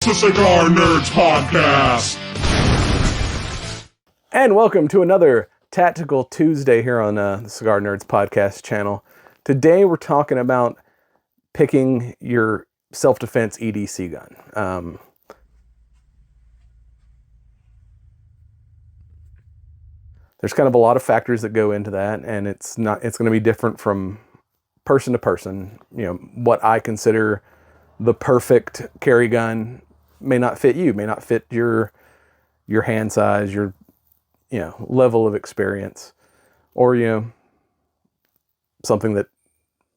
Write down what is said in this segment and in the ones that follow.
The Cigar Nerds Podcast. And welcome to another Tactical Tuesday here on the Cigar Nerds Podcast channel. Today we're talking about picking your self-defense EDC gun. There's kind of a lot of factors that go into that, and it's going to be different from person to person. You know, what I consider the perfect carry gun may not fit you, may not fit your hand size, your level of experience, or something that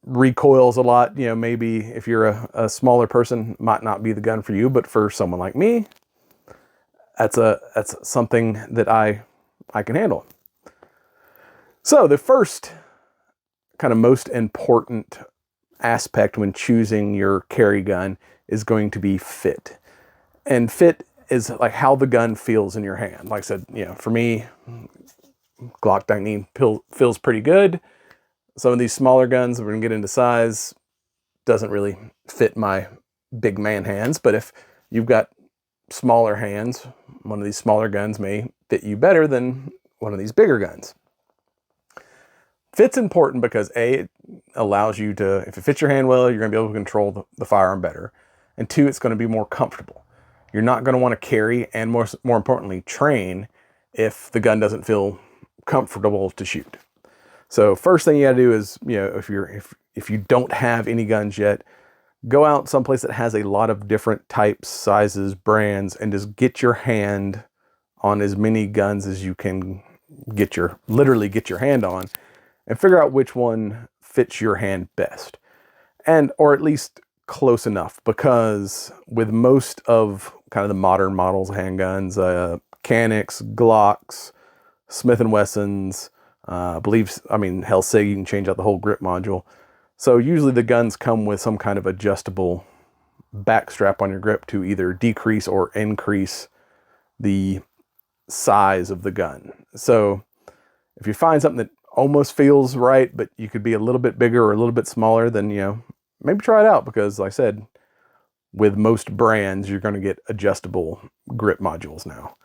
recoils a lot. Maybe if you're a smaller person, might not be the gun for you, but for someone like me, that's something that I can handle. So the first kind of most important aspect when choosing your carry gun is going to be fit. And fit is like how the gun feels in your hand. Like I said, for me, Glock 19 feels pretty good. Some of these smaller guns, we're going to get into size, doesn't really fit my big man hands. But if you've got smaller hands, one of these smaller guns may fit you better than one of these bigger guns. Fit's important because A, it allows you to, if it fits your hand well, you're going to be able to control the firearm better. And two, it's going to be more comfortable. You're not going to want to carry and more importantly, train if the gun doesn't feel comfortable to shoot. So first thing you got to do is, if you don't have any guns yet, go out someplace that has a lot of different types, sizes, brands, and just get your hand on as many guns as you can literally get your hand on, and figure out which one fits your hand best. Or at least close enough, because with most of kind of the modern models of handguns, Canics, Glocks, Smith & Wessons, hell, SIG, you can change out the whole grip module. So usually the guns come with some kind of adjustable back strap on your grip to either decrease or increase the size of the gun. So if you find something that almost feels right, but you could be a little bit bigger or a little bit smaller, then, maybe try it out, because like I said, with most brands, you're going to get adjustable grip modules now.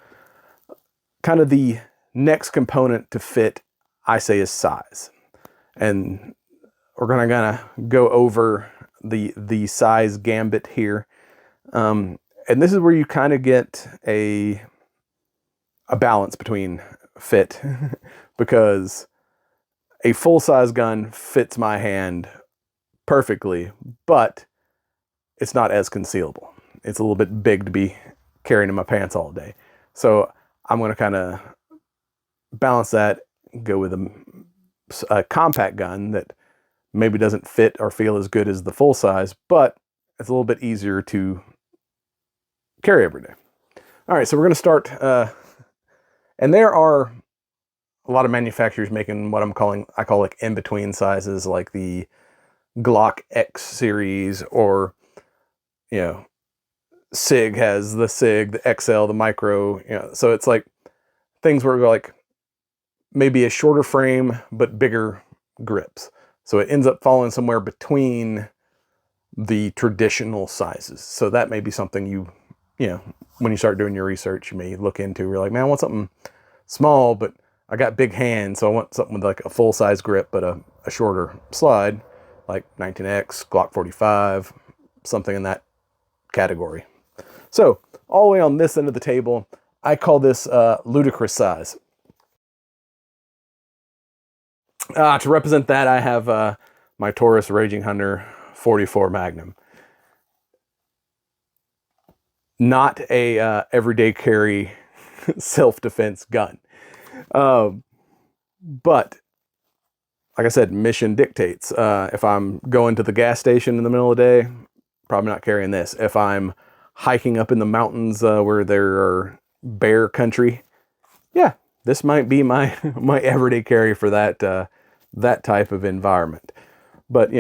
Kind of the next component to fit, I say, is size. And we're going to go over the size gambit here. And this is where you kind of get a balance between fit, because a full-size gun fits my hand perfectly, but it's not as concealable. It's a little bit big to be carrying in my pants all day. So I'm going to kind of balance that, go with a compact gun that maybe doesn't fit or feel as good as the full size, but it's a little bit easier to carry every day. All right, so we're going to start, and there are a lot of manufacturers making what I call like in-between sizes, like the Glock X series, or SIG has the SIG, the XL, the Micro. So it's like things where we're like maybe a shorter frame but bigger grips. So it ends up falling somewhere between the traditional sizes. So that may be something when you start doing your research, you may look into. You're like, man, I want something small, but I got big hands, so I want something with like a full size grip but a shorter slide, like 19X, Glock 45, something in that category. So all the way on this end of the table, I call this ludicrous size. To represent that, I have my Taurus Raging Hunter 44 Magnum. Not a everyday carry self-defense gun. But like I said, mission dictates. If I'm going to the gas station in the middle of the day, probably not carrying this. If I'm hiking up in the mountains where there are bear country, yeah, this might be my everyday carry for that type of environment. But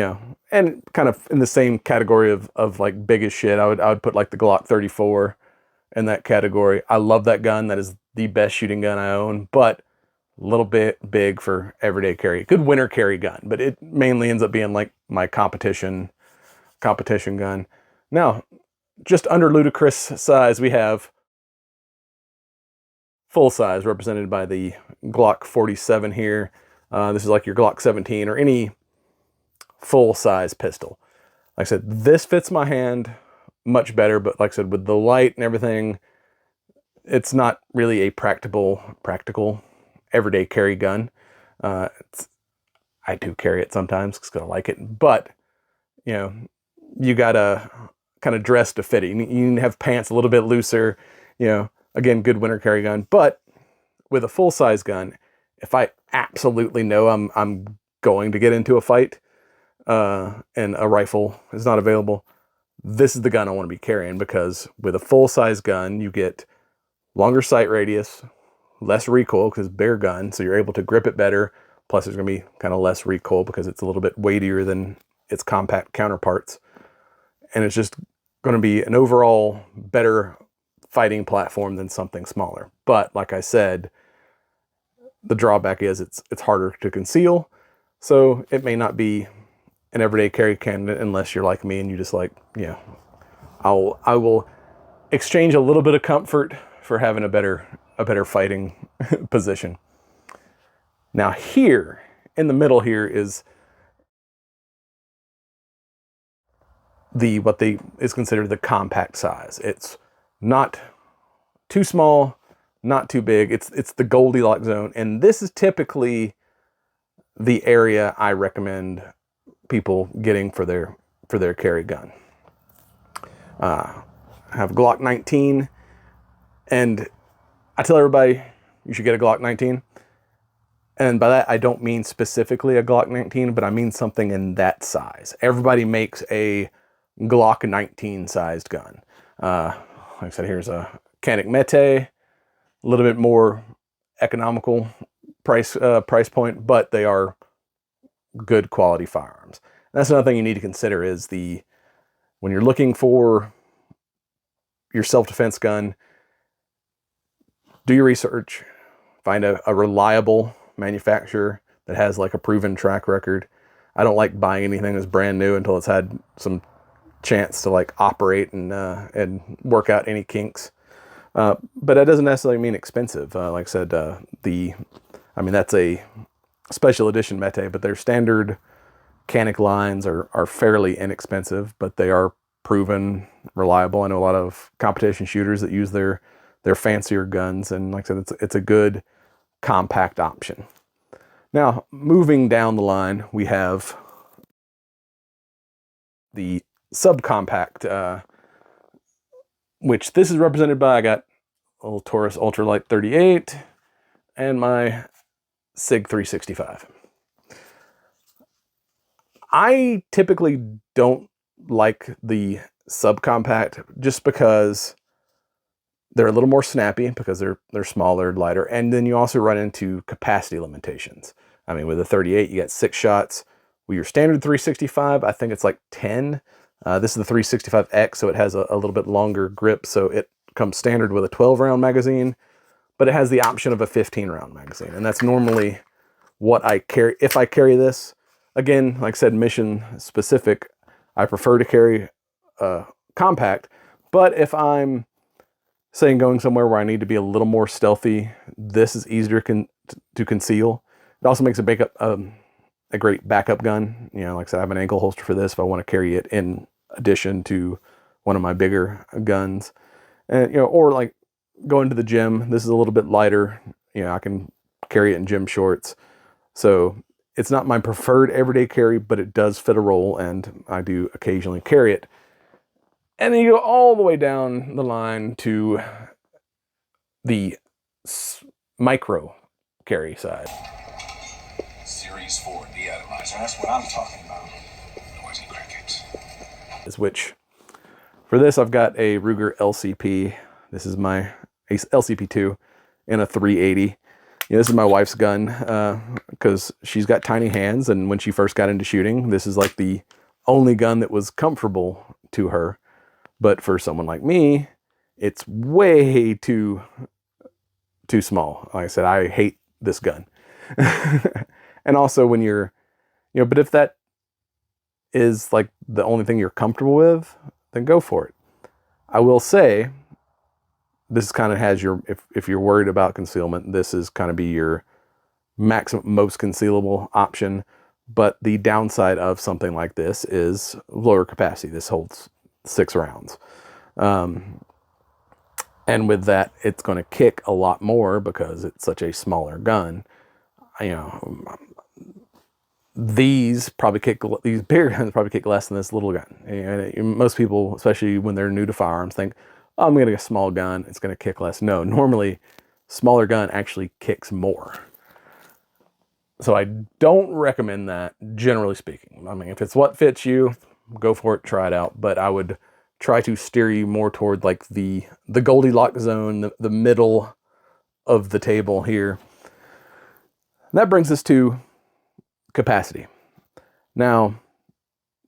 and kind of in the same category of like big as shit, I would put like the Glock 34 in that category. I love that gun. That is the best shooting gun I own, but a little bit big for everyday carry. Good winter carry gun, but it mainly ends up being like my competition gun. Now, just under ludicrous size, we have full size, represented by the Glock 47 here. This is like your Glock 17 or any full size pistol. Like I said, this fits my hand much better, but like I said, with the light and everything, it's not really a practical everyday carry gun. I do carry it sometimes because I like it, but you know, you gotta kind of dress to fit it. You can have pants a little bit looser, you know, again, good winter carry gun. But with a full size gun, if I absolutely know I'm going to get into a fight, and a rifle is not available, this is the gun I want to be carrying, because with a full size gun, you get longer sight radius, less recoil because it's a bigger gun, so you're able to grip it better. Plus, there's going to be kind of less recoil because it's a little bit weightier than its compact counterparts. And it's just going to be an overall better fighting platform than something smaller. But like I said, the drawback is it's harder to conceal, so it may not be an everyday carry candidate unless you're like me and you just like, you know, I will exchange a little bit of comfort for having a better fighting position. Now here in the middle here is what is considered the compact size. It's not too small, not too big. It's the Goldilocks zone, and this is typically the area I recommend people getting for their carry gun. I have Glock 19, and I tell everybody you should get a Glock 19. And by that, I don't mean specifically a Glock 19, but I mean something in that size. Everybody makes a Glock 19 sized gun. Like I said, here's a Canik Mete, a little bit more economical price point, but they are good quality firearms. And that's another thing you need to consider is when you're looking for your self-defense gun, do your research, find a reliable manufacturer that has like a proven track record. I don't like buying anything that's brand new until it's had some chance to like operate and work out any kinks. But that doesn't necessarily mean expensive. Like I said, that's a special edition Mete, but their standard Canik lines are fairly inexpensive, but they are proven reliable. I know a lot of competition shooters that use their fancier guns, and like I said, it's a good compact option. Now, moving down the line, we have the subcompact, which this is represented by, I got a little Taurus Ultralight 38 and my SIG 365. I typically don't like the subcompact just because they're a little more snappy because they're smaller, lighter, and then you also run into capacity limitations. I mean, with a 38, you get 6 shots. With your standard 365, I think it's like 10. This is the 365X, so it has a little bit longer grip, so it comes standard with a 12-round magazine, but it has the option of a 15-round magazine, and that's normally what I carry. If I carry this, again, like I said, mission specific, I prefer to carry compact, but if I'm saying going somewhere where I need to be a little more stealthy, this is easier to conceal. It also makes a great backup gun. You know, like I said, I have an ankle holster for this if I want to carry it in addition to one of my bigger guns. And, you know, or like going to the gym, this is a little bit lighter. You know, I can carry it in gym shorts. So it's not my preferred everyday carry, but it does fit a role, and I do occasionally carry it. And then you go all the way down the line to the micro carry side. Series 4 de-atomizer, that's what I'm talking about. Noisy crickets. Which, for this, I've got a Ruger LCP. This is my LCP2 in a 380. You know, this is my wife's gun because she's got tiny hands, and when she first got into shooting, this is like the only gun that was comfortable to her. But for someone like me, it's way too small. Like I said, I hate this gun. And also when you're, you know, but if that is like the only thing you're comfortable with, then go for it. I will say, this kind of has your, if you're worried about concealment, this is kind of be your maximum, most concealable option. But the downside of something like this is lower capacity. This holds 6 rounds. And with that, it's going to kick a lot more because it's such a smaller gun. You know, these bigger guns probably kick less than this little gun. And most people, especially when they're new to firearms, think, oh, I'm going to get a small gun, it's going to kick less. No, normally smaller gun actually kicks more. So I don't recommend that, generally speaking. I mean, if it's what fits you, go for it, try it out. But I would try to steer you more toward like the Goldilocks zone, the middle of the table here. And that brings us to capacity. Now,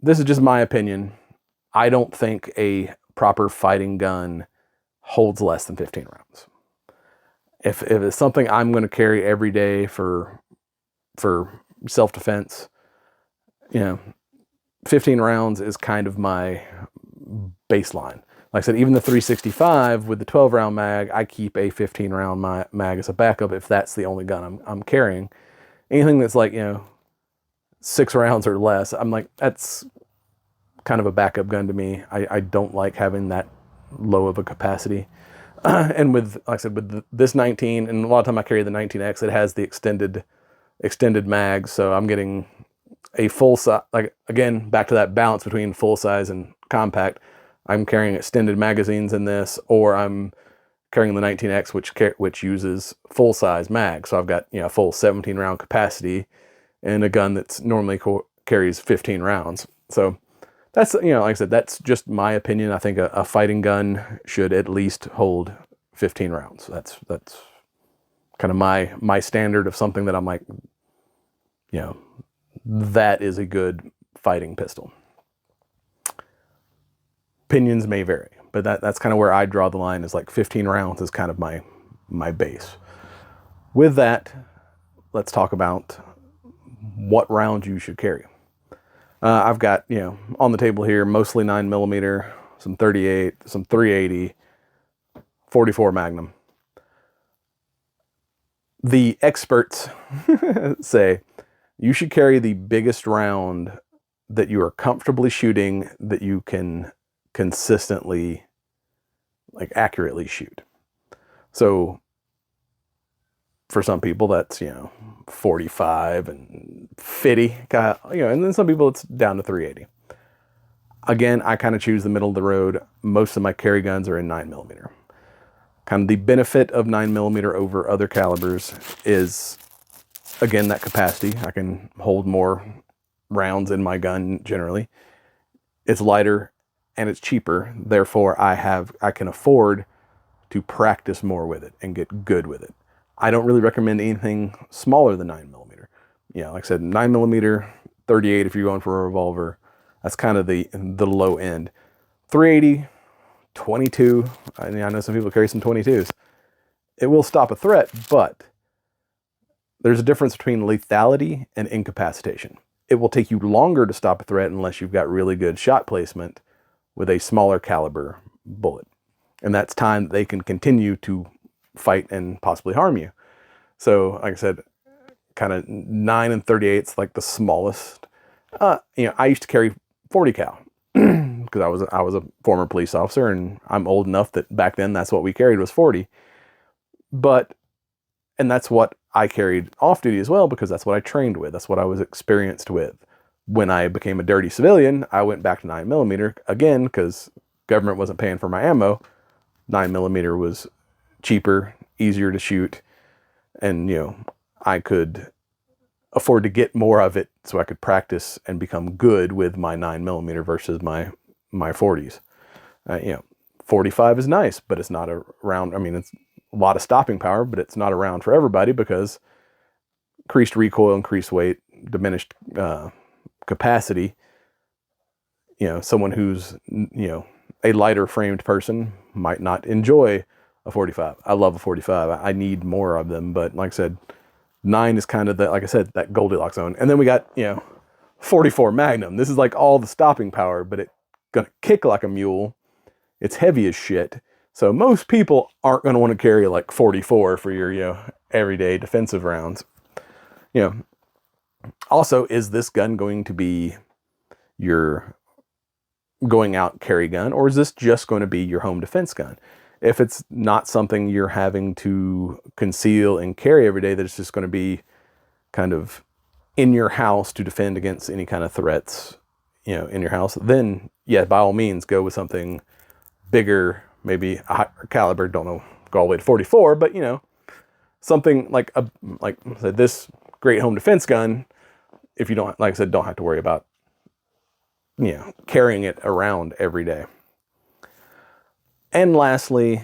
this is just my opinion. I don't think a proper fighting gun holds less than 15 rounds. If it's something I'm going to carry every day for self-defense, 15 rounds is kind of my baseline. Like I said, even the 365 with the 12 round mag, I keep a 15 round mag as a backup if that's the only gun I'm carrying. Anything that's like, 6 rounds or less, I'm like, that's kind of a backup gun to me. I don't like having that low of a capacity. And with, like I said, with this 19, and a lot of time I carry the 19X, it has the extended mag, so I'm getting a full size, like, again, back to that balance between full size and compact. I'm carrying extended magazines in this, or I'm carrying the 19X, which uses full size mag. So I've got, full 17 round capacity in a gun that's normally carries 15 rounds. So that's, like I said, that's just my opinion. I think a fighting gun should at least hold 15 rounds. That's kind of my standard of something that I'm like, that is a good fighting pistol. Opinions may vary, but that's kind of where I draw the line, is like 15 rounds is kind of my base. With that, let's talk about what rounds you should carry. I've got, on the table here, mostly 9mm, some 38, some 380, 44 Magnum. The experts say you should carry the biggest round that you are comfortably shooting, that you can consistently, like, accurately shoot. So for some people that's 45 and 50, and then some people it's down to 380. Again, I kind of choose the middle of the road. Most of my carry guns are in 9mm. Kind of the benefit of 9mm over other calibers is, again, that capacity. I can hold more rounds in my gun generally. It's lighter and it's cheaper. Therefore, I can afford to practice more with it and get good with it. I don't really recommend anything smaller than 9mm. Like I said, 9mm, 38 if you're going for a revolver. That's kind of the low end. 380, 22. I know some people carry some 22s. It will stop a threat, but there's a difference between lethality and incapacitation. It will take you longer to stop a threat unless you've got really good shot placement with a smaller caliber bullet. And that's time that they can continue to fight and possibly harm you. So, like I said, kind of 9 and 38's like the smallest. I used to carry 40 cal because I was a former police officer, and I'm old enough that back then that's what we carried was 40. And that's what I carried off duty as well, because that's what I trained with. That's what I was experienced with. When I became a dirty civilian, I went back to 9mm again because government wasn't paying for my ammo. 9mm was cheaper, easier to shoot, and I could afford to get more of it so I could practice and become good with my 9mm versus my 40s. 45 is nice, but it's not a round. I mean, it's a lot of stopping power, but it's not a round for everybody because increased recoil, increased weight, diminished capacity. Someone who's a lighter framed person might not enjoy a 45. I love a 45. I need more of them, but like I said, 9 is kind of that Goldilocks zone. And then we got 44 Magnum. This is like all the stopping power, but it's gonna kick like a mule, it's heavy as shit. So most people aren't going to want to carry like 44 for your, everyday defensive rounds. Also, is this gun going to be your going out carry gun, or is this just going to be your home defense gun? If it's not something you're having to conceal and carry every day, that it's just going to be kind of in your house to defend against any kind of threats, in your house, then yeah, by all means, go with something bigger, maybe a higher caliber. Don't know, go all the way to 44, but something like this great home defense gun. If you don't, like I said, don't have to worry about carrying it around every day. And lastly,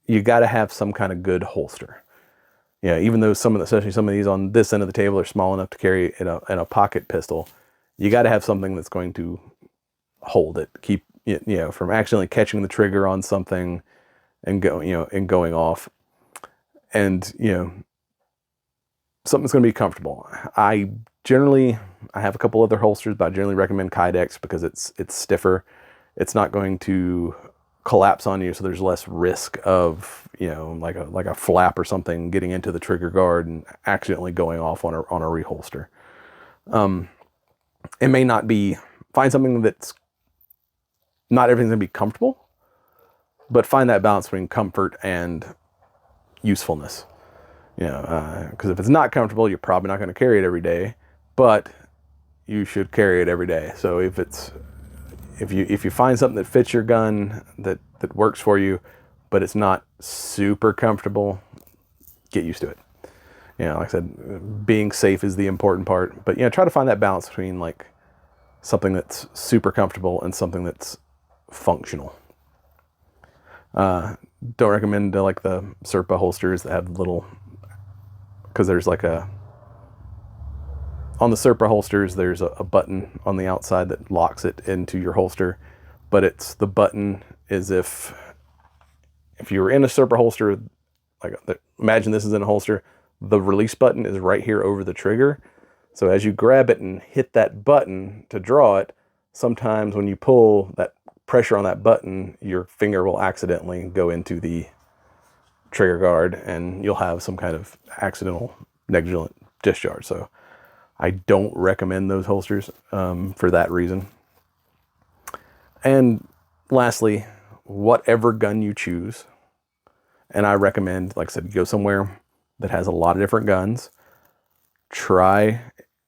you got to have some kind of good holster. Even though especially some of these on this end of the table are small enough to carry in a pocket pistol, you got to have something that's going to hold it, keep it, from accidentally catching the trigger on something and going off. And, something's going to be comfortable. I have a couple other holsters, but I generally recommend Kydex because it's stiffer. It's not going to collapse on you, so there's less risk of like a flap or something getting into the trigger guard and accidentally going off on a reholster. It may not be, find something that's not everything's gonna be comfortable, but find that balance between comfort and usefulness. Because if it's not comfortable, you're probably not going to carry it every day, but you should carry it every day. So if you find something that fits your gun, that works for you, but it's not super comfortable, get used to it. Like I said, being safe is the important part, but try to find that balance between like something that's super comfortable and something that's functional. Don't recommend like the Serpa holsters that have little, because there's like on the Serpa holsters, there's a button on the outside that locks it into your holster, but the button is if you were in a Serpa holster, imagine this is in a holster, the release button is right here over the trigger. So as you grab it and hit that button to draw it, sometimes when you pull that pressure on that button, your finger will accidentally go into the trigger guard and you'll have some kind of accidental negligent discharge. So I don't recommend those holsters for that reason. And lastly, whatever gun you choose, and I recommend, like I said, go somewhere that has a lot of different guns.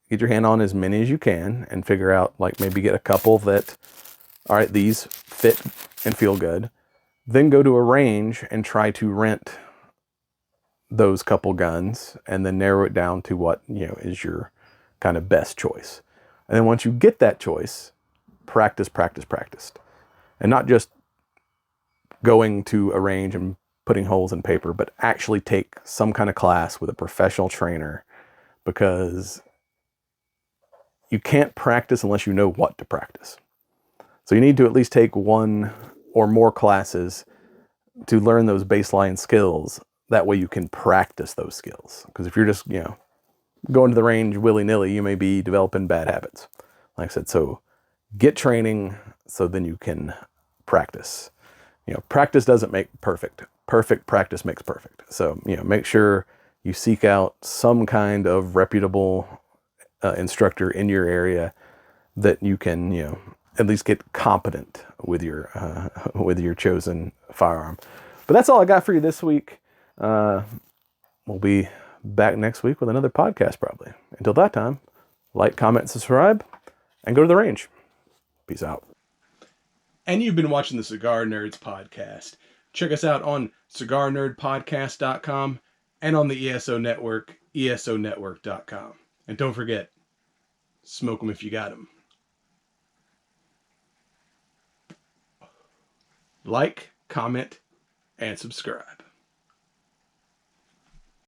Get your hand on as many as you can and figure out, like maybe get a couple that, all right, these fit and feel good. Then go to a range and try to rent those couple guns and then narrow it down to what, is your kind of best choice. And then once you get that choice, practice. And not just going to a range and putting holes in paper, but actually take some kind of class with a professional trainer, because you can't practice unless you know what to practice. So you need to at least take one or more classes to learn those baseline skills. That way you can practice those skills. Because if you're just, going to the range willy-nilly, you may be developing bad habits. Like I said, so get training so then you can practice. Practice doesn't make perfect. Perfect practice makes perfect. So, make sure you seek out some kind of reputable instructor in your area that you can, at least get competent with your chosen firearm. But that's all I got for you this week. We'll be back next week with another podcast probably. Until that time, like, comment, subscribe, and go to the range. Peace out. And you've been watching the Cigar Nerds podcast. Check us out on cigarnerdpodcast.com and on the ESO Network, esonetwork.com. And don't forget, smoke them if you got them. Like, comment, and subscribe.